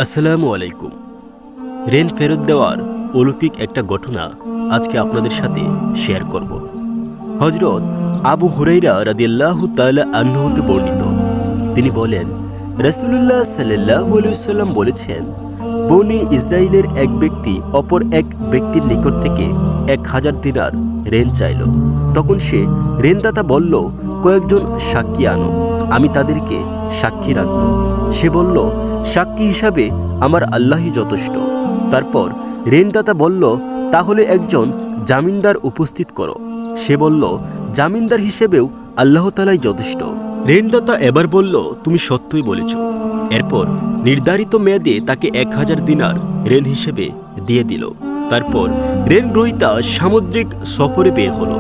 আসসালামু আলাইকুম। ঋণ ফেরত দেওয়ার অলৌকিক একটা ঘটনা আজকে আপনাদের সাথে শেয়ার করব। হযরত আবু হুরাইরা রাদিয়াল্লাহু তাআলা আনহু হতে বর্ণিত, তিনি বলেন, রাসূলুল্লাহ সাল্লাল্লাহু আলাইহি ওয়াসাল্লাম বলেছেন, বনী ইসরাইলের এক ব্যক্তি অপর এক ব্যক্তির নিকট থেকে 1000 দিনার ঋণ চাইল। তখন সে ঋণদাতা বলল, কয়েকজন সাক্ষী আনো, আমি তাদেরকে সাক্ষী রাখব। সে বলল, সাক্ষী হিসাবে আমার আল্লাহই যথেষ্ট। তারপর ঋণদাতা বলল, তাহলে একজন জামিনদার উপস্থিত করো। সে বলল, জামিনদার হিসেবেও আল্লাহ তাআলাই যথেষ্ট। ঋণদাতা এবার বলল, তুমি সত্যই বলেছ। এরপর নির্ধারিত মেয়াদে তাকে 1000 দিনার ঋণ হিসেবে দিয়ে দিল। তারপর ঋণ গ্রহীতা সামুদ্রিক সফরে বের হলো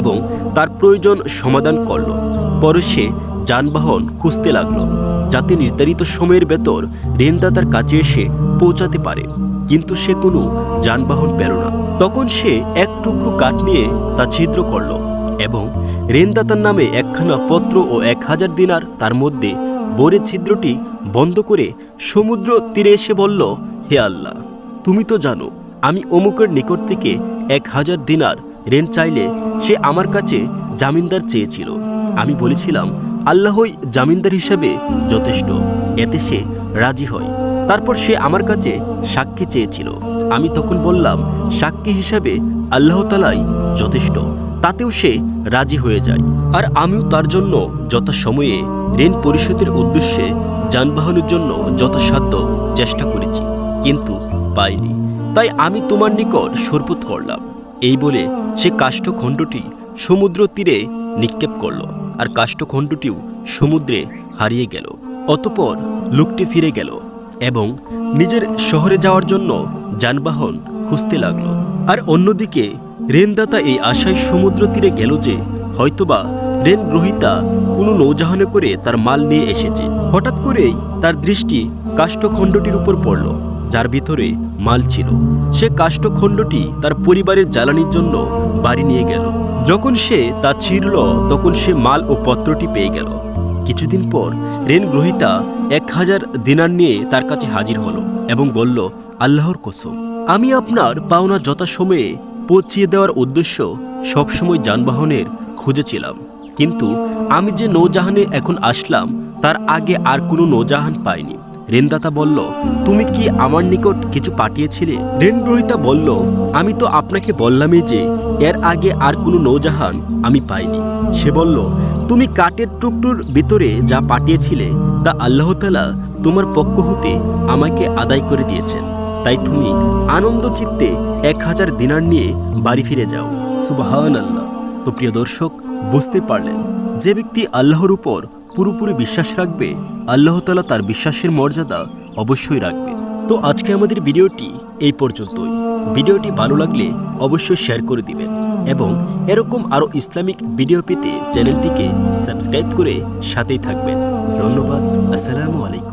এবং তার প্রয়োজন সমাধান করল। পরে সে যানবাহন খুঁজতে লাগলো, যাতে নির্ধারিত সময়ের ভেতর ঋণদাতার কাছে এসে পৌঁছাতে পারে, কিন্তু সে কোনো যানবাহন পেল না। তখন সে এক টুকরো কাঠ নিয়ে তা ছিদ্র করল এবং ঋণদাতার নামে একখানা পত্র ও 1000 দিনার তার মধ্যে ভরে ছিদ্রটি বন্ধ করে সমুদ্র তীরে এসে বলল, হে আল্লাহ, তুমি তো জানো আমি অমুকের নিকট থেকে 1000 দিনার ঋণ চাইলে সে আমার কাছে জামিনদার চেয়েছিল। আমি বলেছিলাম, আল্লাহই জামিনদার হিসেবে যথেষ্ট। এতে সে রাজি হয়। তারপর সে আমার কাছে সাক্ষী চেয়েছিল। আমি তখন বললাম, সাক্ষী হিসাবে আল্লাহ তাআলাই যথেষ্ট। তাতেও সে রাজি হয়ে যায়। আর আমিও তার জন্য যথাসময়ে ঋণ পরিশোধের উদ্দেশ্যে যানবাহনের জন্য যথাসাধ্য চেষ্টা করেছি, কিন্তু পাইনি। তাই আমি তোমার নিকট শপথ করলাম। এই বলে সে কাষ্ঠখণ্ডটি সমুদ্র তীরে নিক্ষেপ করল, আর কাষ্ঠখণ্ডটিও সমুদ্রে হারিয়ে গেল। অতঃপর লোকটি ফিরে গেল এবং নিজের শহরে যাওয়ার জন্য যানবাহন খুঁজতে লাগলো। আর অন্যদিকে ঋণদাতা এই আশায় সমুদ্র তীরে গেল যে হয়তোবা ঋণ গ্রহীতা কোনো নৌজাহানে করে তার মাল নিয়ে এসেছে। হঠাৎ করেই তার দৃষ্টি কাষ্ঠখণ্ডটির উপর পড়ল, যার ভিতরে মাল ছিল। সে কাষ্ঠখণ্ডটি তার পরিবারের জ্বালানির জন্য বাড়ি নিয়ে গেল। যখন সে তা ছিঁড়ল, তখন সে মাল ও পত্রটি পেয়ে গেল। কিছুদিন পর ঋণ গ্রহীতা 1000 দিনার নিয়ে তার কাছে হাজির হলো এবং বলল, আল্লাহর কসম, আমি আপনার পাওনা যথাসময়ে পৌঁছিয়ে দেওয়ার উদ্দেশ্য সবসময় যানবাহনের খুঁজেছিলাম, কিন্তু আমি যে নৌজাহানে এখন আসলাম তার আগে আর কোনো নৌজাহান পাইনি। ঋণদাতা বলল, তুমি কি আমার নিকট কিছু পাঠিয়েছিলে? ঋণ গ্রহীতা বলল, আমি তো আপনাকে বললামই যে এর আগে আর কোনো নৌজাহান আমি পাইনি। সে বলল, তুমি কাঠের টুকরোর ভিতরে যা পাঠিয়েছিলে তা আল্লাহ তাআলা তোমার পক্ষ হতে আমাকে আদায় করে দিয়েছেন। তাই তুমি আনন্দ চিত্তে 1000 দিনার নিয়ে বাড়ি ফিরে যাও। সুবহানাল্লাহ। তো প্রিয় দর্শক, বুঝতে পারলেন, যে ব্যক্তি আল্লাহর উপর পুরোপুরি বিশ্বাস রাখবে, আল্লাহ তাআলা তার বিশ্বাসের মর্যাদা অবশ্যই রাখবে। তো আজকে আমাদের ভিডিওটি এই পর্যন্তই। ভিডিওটি ভালো লাগলে অবশ্যই শেয়ার করে দিবেন এবং এরকম আরও ইসলামিক ভিডিও পেতে চ্যানেলটিকে সাবস্ক্রাইব করে সাথেই থাকবেন। ধন্যবাদ। আসসালামু আলাইকুম।